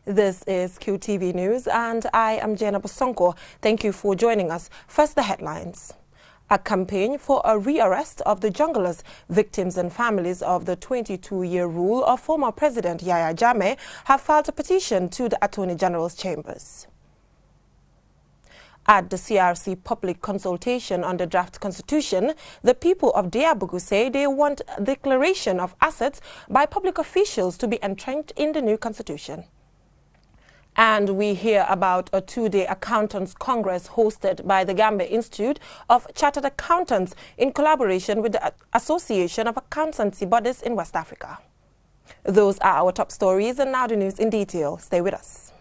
This is QTV News and I am Jenna Bosonko. Thank you for joining us. First, the headlines. A campaign for a rearrest of the junglers, victims and families of the 22-year rule of former President Yahya Jammeh have filed a petition to the Attorney General's chambers. At the CRC public consultation on the draft constitution, the people of Diabugu say they want a declaration of assets by public officials to be entrenched in the new constitution. And we hear about a two-day accountants congress hosted by the Gambia Institute of Chartered Accountants in collaboration with the Association of Accountancy Bodies in West Africa. Those are our top stories, and now the news in detail. Stay with us.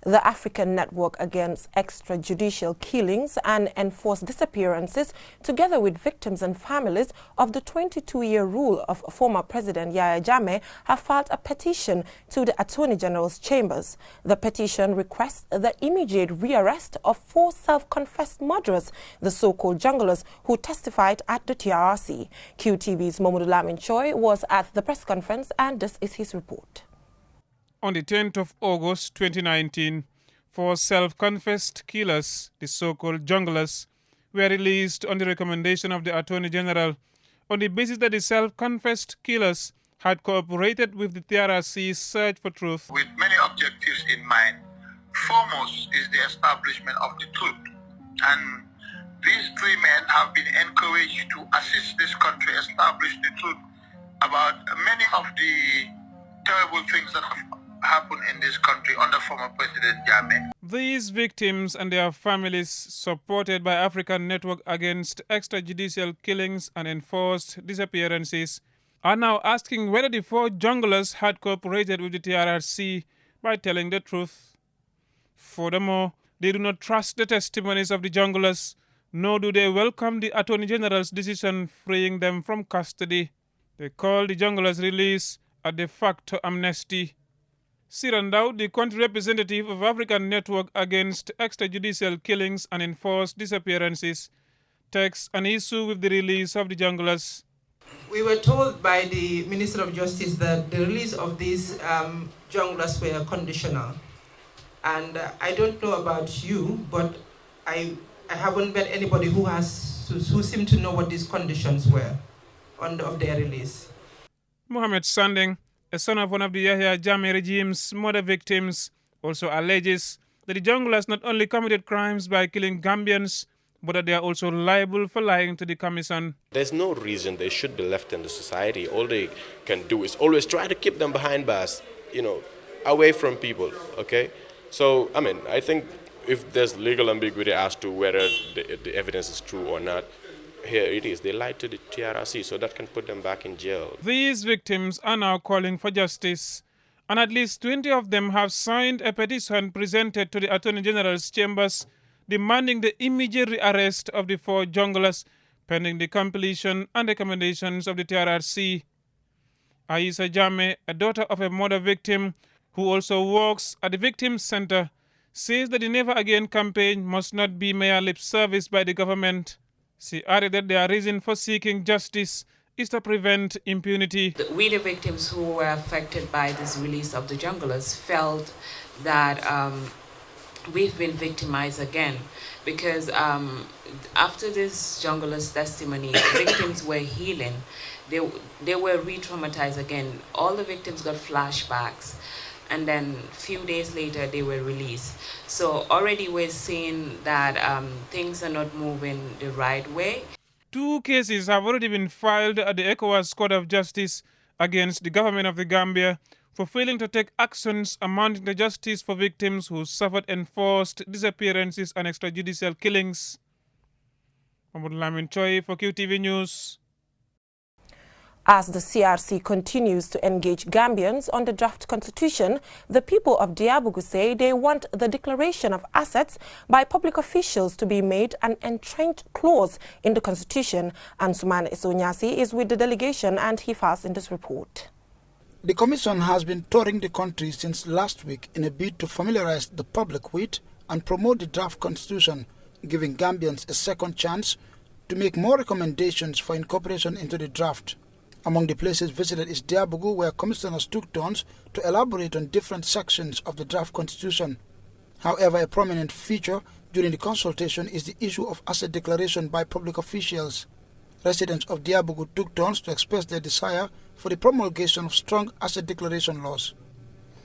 The African Network Against Extrajudicial Killings and Enforced Disappearances, together with victims and families of the 22-year rule of former President Yahya Jammeh, have filed a petition to the Attorney General's chambers. The petition requests the immediate rearrest of 4 self-confessed murderers, the so-called junglers, who testified at the TRRC. QTV's Mamadou Lamin Choi was at the press conference, and this is his report. On the 10th of August 2019, 4 self-confessed killers, the so-called junglers, were released on the recommendation of the Attorney General on the basis that the self-confessed killers had cooperated with the TRRC's search for truth. With many objectives in mind, foremost is the establishment of the truth. And these 3 men have been encouraged to assist this country establish the truth about many of the terrible things that have happened in this country under former President Jammeh. These victims and their families, supported by African Network Against Extrajudicial Killings and Enforced Disappearances, are now asking whether the 4 junglers had cooperated with the TRRC by telling the truth. Furthermore, they do not trust the testimonies of the junglers, nor do they welcome the Attorney General's decision freeing them from custody. They call the junglers' release a de facto amnesty. Sirandau, the country representative of African Network Against Extrajudicial Killings and Enforced Disappearances, takes an issue with the release of the junglers. We were told by the Minister of Justice that the release of these junglers were conditional. And I don't know about you, but I haven't met anybody who seemed to know what these conditions were of their release. Mohamed Sanding, a son of one of the Yahya Jammeh regime's murder victims, also alleges that the junglers not only committed crimes by killing Gambians, but that they are also liable for lying to the commission. There's no reason they should be left in the society. All they can do is always try to keep them behind bars, away from people, okay? So, I think if there's legal ambiguity as to whether the evidence is true or not, here it is. They lied to the TRRC, so that can put them back in jail. These victims are now calling for justice, and at least 20 of them have signed a petition presented to the Attorney General's chambers demanding the immediate arrest of the 4 junglers pending the completion and recommendations of the TRRC. Aisha Jammeh, a daughter of a murder victim who also works at the Victims Center, says that the Never Again campaign must not be mere lip service by the government. She added that their reason for seeking justice is to prevent impunity. We, the victims who were affected by this release of the junglers, felt that we've been victimized again because after this junglers' testimony, victims were healing. They were re-traumatized again. All the victims got flashbacks. And then a few days later, they were released. So already we're seeing that things are not moving the right way. 2 cases have already been filed at the ECOWAS Court of Justice against the government of the Gambia for failing to take actions amounting to justice for victims who suffered enforced disappearances and extrajudicial killings. Mamadou Lamin Choi for QTV News. As the CRC continues to engage Gambians on the draft constitution, the people of Diabugu say they want the declaration of assets by public officials to be made an entrenched clause in the constitution. And Suman Isonyasi is with the delegation and he files in this report. The Commission has been touring the country since last week in a bid to familiarize the public with and promote the draft constitution, giving Gambians a second chance to make more recommendations for incorporation into the draft. Among the places visited is Diabugu, where commissioners took turns to elaborate on different sections of the draft constitution. However, a prominent feature during the consultation is the issue of asset declaration by public officials. Residents of Diabugu took turns to express their desire for the promulgation of strong asset declaration laws.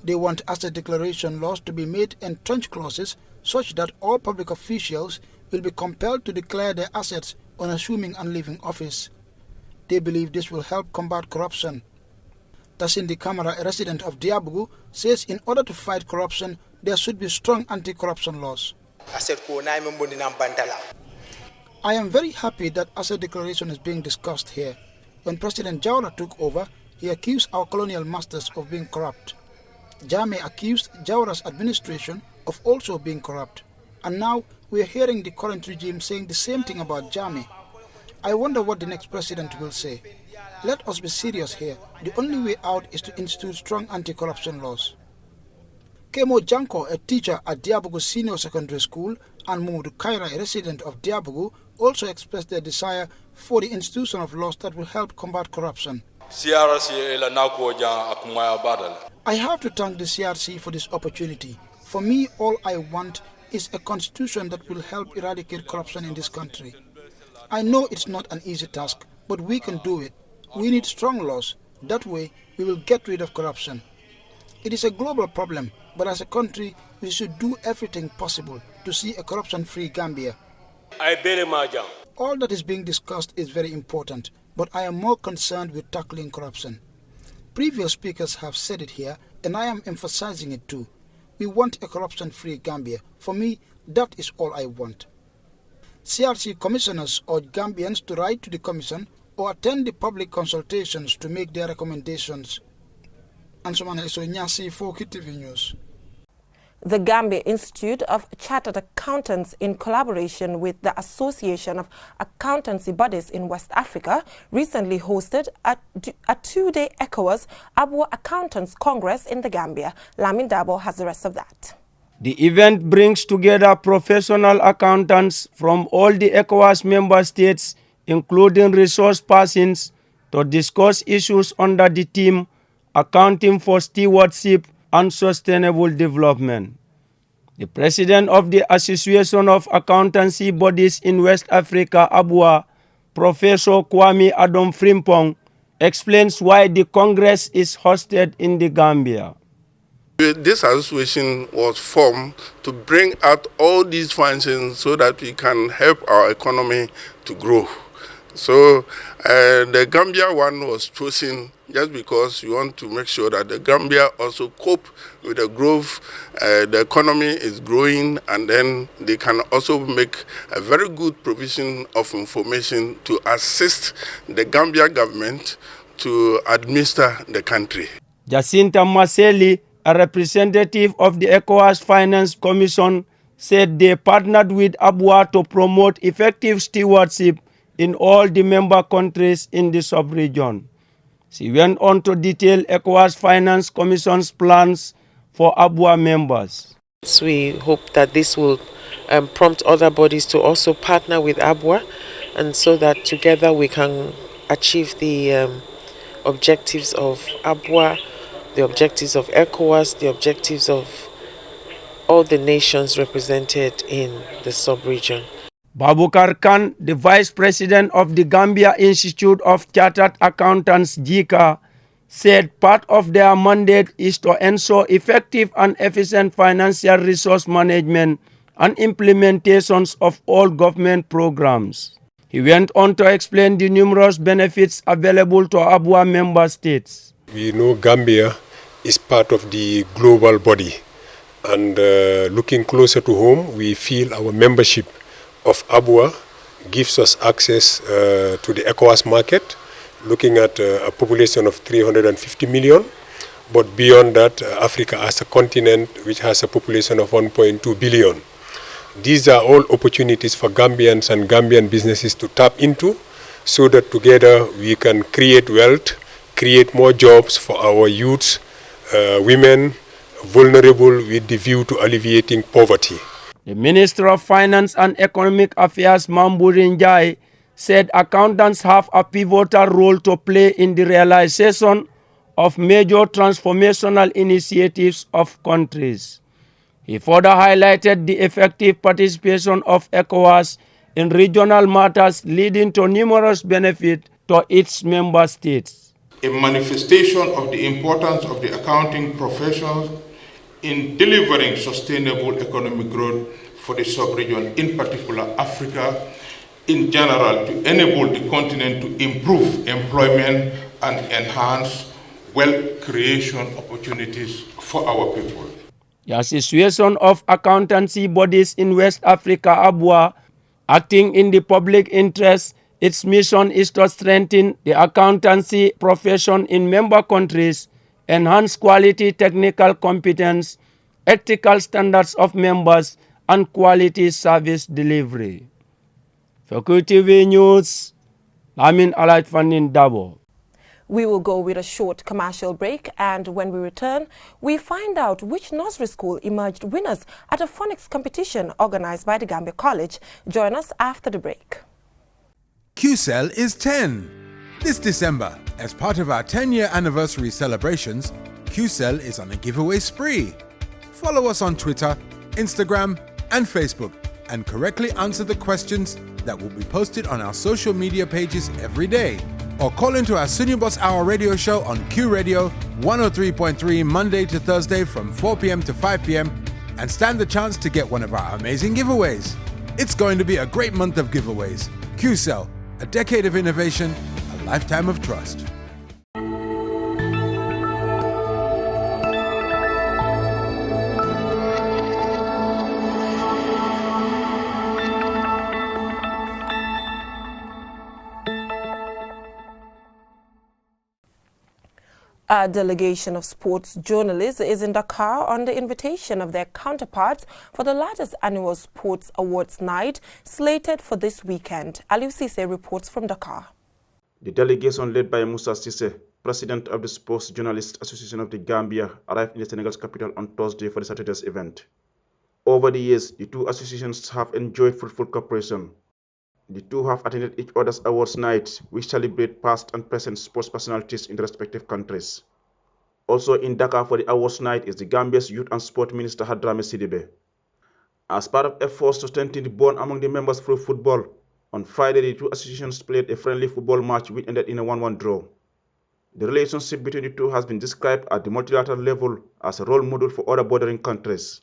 They want asset declaration laws to be made entrenched clauses such that all public officials will be compelled to declare their assets on assuming and leaving office. They believe this will help combat corruption. Tasindi Kamara, a resident of Diabugu, says in order to fight corruption, there should be strong anti-corruption laws. I am very happy that asset declaration is being discussed here. When President Jawara took over, he accused our colonial masters of being corrupt. Jammeh accused Jawara's administration of also being corrupt. And now we are hearing the current regime saying the same thing about Jammeh. I wonder what the next president will say. Let us be serious here. The only way out is to institute strong anti-corruption laws. Kemo Janko, a teacher at Diabugu Senior Secondary School, and Mumudu Kaira, a resident of Diabugu, also expressed their desire for the institution of laws that will help combat corruption. I have to thank the CRC for this opportunity. For me, all I want is a constitution that will help eradicate corruption in this country. I know it's not an easy task, but we can do it. We need strong laws. That way, we will get rid of corruption. It is a global problem, but as a country, we should do everything possible to see a corruption-free Gambia. All that is being discussed is very important, but I am more concerned with tackling corruption. Previous speakers have said it here, and I am emphasizing it too. We want a corruption-free Gambia. For me, that is all I want. CRC commissioners urge Gambians to write to the Commission or attend the public consultations to make their recommendations. Ansumana Isoinyasi for KTV News. The Gambia Institute of Chartered Accountants, in collaboration with the Association of Accountancy Bodies in West Africa, recently hosted a two-day ECOWAS Abwa Accountants Congress in the Gambia. Lamin Dabo has the rest of that. The event brings together professional accountants from all the ECOWAS member states, including resource persons, to discuss issues under the theme Accounting for Stewardship and Sustainable Development. The president of the Association of Accountancy Bodies in West Africa, ABUA, Professor Kwame Adam Frimpong, explains why the Congress is hosted in the Gambia. This association was formed to bring out all these functions so that we can help our economy to grow. So the Gambia one was chosen just because we want to make sure that the Gambia also cope with the growth. The economy is growing, and then they can also make a very good provision of information to assist the Gambia government to administer the country. Jacinta Maseli, a representative of the ECOWAS Finance Commission, said they partnered with ABUA to promote effective stewardship in all the member countries in the sub-region. She went on to detail ECOWAS Finance Commission's plans for ABUA members. So we hope that this will prompt other bodies to also partner with ABUA, and so that together we can achieve the objectives of ABUA, the objectives of ECOWAS, the objectives of all the nations represented in the sub-region. Babukar Khan, the Vice President of the Gambia Institute of Chartered Accountants, GICA, said part of their mandate is to ensure effective and efficient financial resource management and implementations of all government programs. He went on to explain the numerous benefits available to ABUA member states. We know Gambia is part of the global body, and looking closer to home, we feel our membership of ABUA gives us access to the ECOWAS market, looking at a population of 350 million, but beyond that, Africa as a continent which has a population of 1.2 billion. These are all opportunities for Gambians and Gambian businesses to tap into, so that together we can create wealth, create more jobs for our youths, women, vulnerable, with the view to alleviating poverty. The Minister of Finance and Economic Affairs, Mambu Njai, said accountants have a pivotal role to play in the realization of major transformational initiatives of countries. He further highlighted the effective participation of ECOWAS in regional matters, leading to numerous benefits to its member states. A manifestation of the importance of the accounting profession in delivering sustainable economic growth for the sub-region, in particular Africa in general, to enable the continent to improve employment and enhance wealth creation opportunities for our people. The Association of Accountancy Bodies in West Africa, ABUA, acting in the public interest, its mission is to strengthen the accountancy profession in member countries, enhance quality technical competence, ethical standards of members, and quality service delivery. For QTV News, Lamin Alat Fanin Dabo. We will go with a short commercial break, and when we return, we find out which nursery school emerged winners at a phonics competition organized by the Gambia College. Join us after the break. QCell is 10. This December, as part of our 10-year anniversary celebrations, QCell is on a giveaway spree. Follow us on Twitter, Instagram, and Facebook, and correctly answer the questions that will be posted on our social media pages every day. Or call into our Sunibus Hour radio show on Q Radio 103.3 Monday to Thursday from 4 p.m. to 5 p.m. and stand the chance to get one of our amazing giveaways. It's going to be a great month of giveaways. QCell, a decade of innovation, a lifetime of trust. A delegation of sports journalists is in Dakar on the invitation of their counterparts for the largest annual sports awards night slated for this weekend. Aliou Cisse reports from Dakar. The delegation led by Musa Cisse, president of the Sports Journalists Association of the Gambia, arrived in the Senegal's capital on Thursday for the Saturday's event. Over the years, the two associations have enjoyed fruitful cooperation. The two have attended each other's awards nights, which celebrate past and present sports personalities in the respective countries. Also in Dakar for the awards night is the Gambia's Youth and Sport Minister Hadrame Sidibe. As part of efforts to strengthen the bond among the members through football, on Friday the two associations played a friendly football match which ended in a 1-1 draw. The relationship between the two has been described at the multilateral level as a role model for other bordering countries.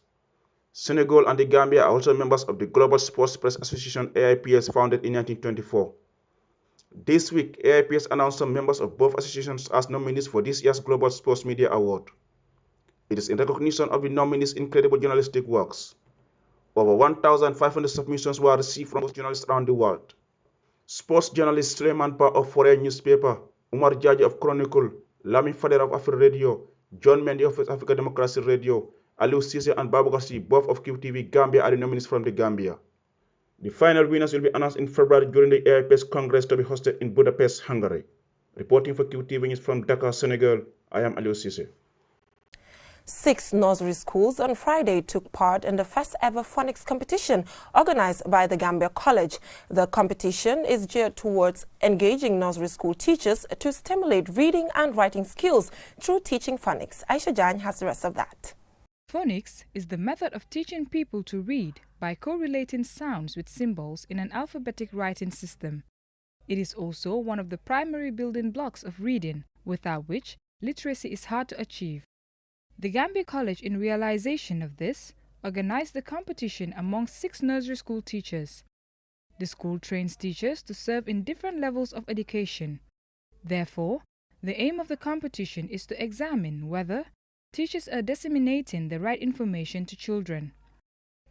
Senegal and the Gambia are also members of the Global Sports Press Association AIPS, founded in 1924. This week, AIPS announced some members of both associations as nominees for this year's Global Sports Media Award. It is in recognition of the nominees' incredible journalistic works. Over 1,500 submissions were received from journalists around the world. Sports journalist Suleiman Ba of Foreign Newspaper, Umar Jaji of Chronicle, Lami Fader of Afri Radio, John Mendy of Africa Democracy Radio, Aliou Cisse and Baboucar Sy, both of QTV Gambia, are the nominees from the Gambia. The final winners will be announced in February during the AIPS Congress to be hosted in Budapest, Hungary. Reporting for QTV News from Dakar, Senegal, I am Aliou Cisse. 6 nursery schools on Friday took part in the first ever phonics competition organized by the Gambia College. The competition is geared towards engaging nursery school teachers to stimulate reading and writing skills through teaching phonics. Aisha Jan has the rest of that. Phonics is the method of teaching people to read by correlating sounds with symbols in an alphabetic writing system. It is also one of the primary building blocks of reading, without which literacy is hard to achieve. The Gambia College, in realization of this, organized the competition among 6 nursery school teachers. The school trains teachers to serve in different levels of education. Therefore, the aim of the competition is to examine whether teachers are disseminating the right information to children.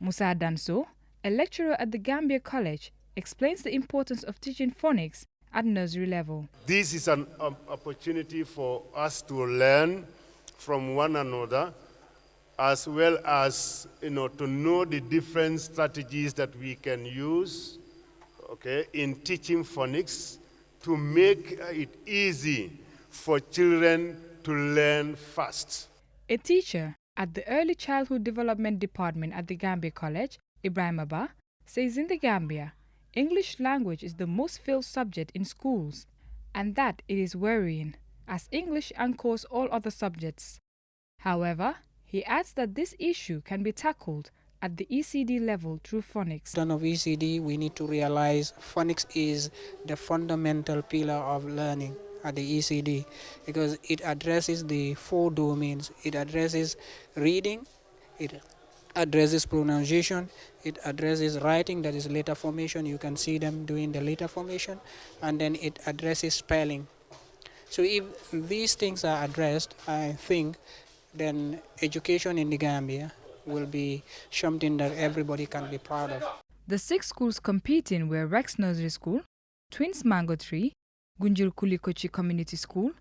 Musa Danso, a lecturer at the Gambia College, explains the importance of teaching phonics at nursery level. This is an opportunity for us to learn from one another, as well as to know the different strategies that we can use, in teaching phonics to make it easy for children to learn fast. A teacher at the Early Childhood Development Department at the Gambia College, Ibrahim Abba, says in the Gambia, English language is the most failed subject in schools, and that it is worrying, as English anchors all other subjects. However, he adds that this issue can be tackled at the ECD level through phonics. Of ECD, we need to realize phonics is the fundamental pillar of learning at the ECD because it addresses the 4 domains. It addresses reading, it addresses pronunciation, it addresses writing, that is letter formation. You can see them doing the letter formation, and then it addresses spelling. So if these things are addressed, I think then education in the Gambia will be something that everybody can be proud of. The 6 schools competing were Rex Nursery School, Twins Mango Tree, Gunjur Kulikochi Community School,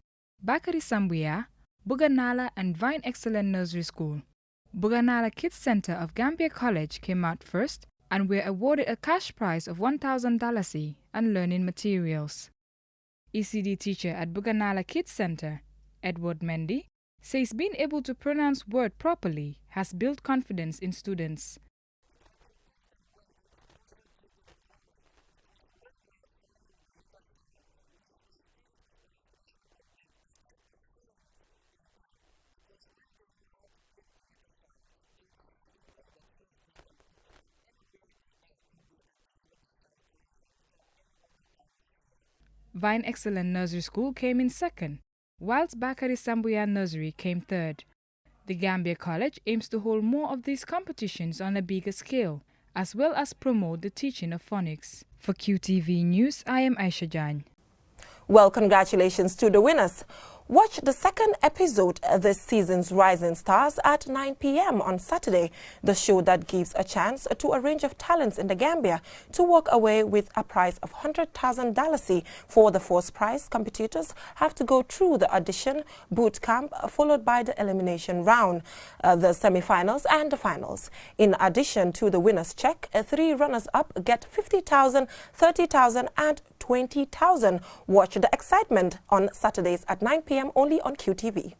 Bakari Sambuya, Buganala and Vine Excellent Nursery School. Buganala Kids Center of Gambia College came out first and were awarded a cash prize of $1,000 and learning materials. ECD teacher at Buganala Kids Center, Edward Mendy, says being able to pronounce word properly has built confidence in students. Vine Excellent Nursery School came in second, whilst Bakari Sambuya Nursery came third. The Gambia College aims to hold more of these competitions on a bigger scale, as well as promote the teaching of phonics. For QTV News, I am Aisha Jan. Well, congratulations to the winners. Watch the second episode of this season's Rising Stars at 9 p.m. on Saturday, the show that gives a chance to a range of talents in the Gambia to walk away with a prize of $100,000. For the first prize, competitors have to go through the audition, boot camp, followed by the elimination round, the semi-finals and the finals. In addition to the winner's check, 3 runners-up get $50,000, $30,000 and $20,000. Watch the excitement on Saturdays at 9 p.m. only on QTV.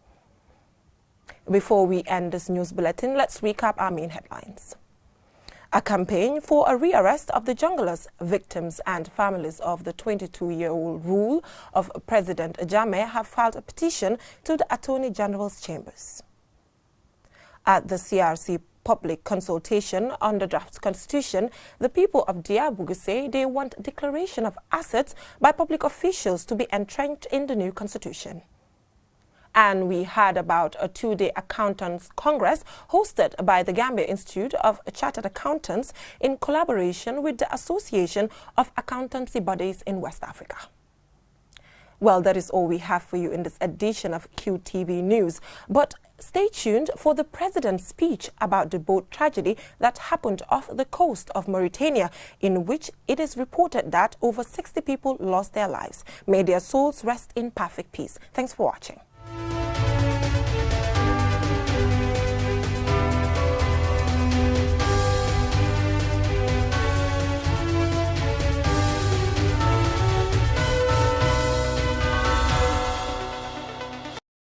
Before we end this news bulletin, let's recap our main headlines. A campaign for a rearrest of the junglers, victims and families of the 22-year-old rule of President Jammeh have filed a petition to the Attorney General's chambers. At the CRC public consultation on the draft constitution, the people of Diabugu say they want declaration of assets by public officials to be entrenched in the new constitution. And we heard about a 2-day accountants congress hosted by the Gambia Institute of Chartered Accountants in collaboration with the Association of Accountancy Bodies in West Africa. Well, that is all we have for you in this edition of QTV News. But stay tuned for the president's speech about the boat tragedy that happened off the coast of Mauritania, in which it is reported that over 60 people lost their lives. May their souls rest in perfect peace. Thanks for watching.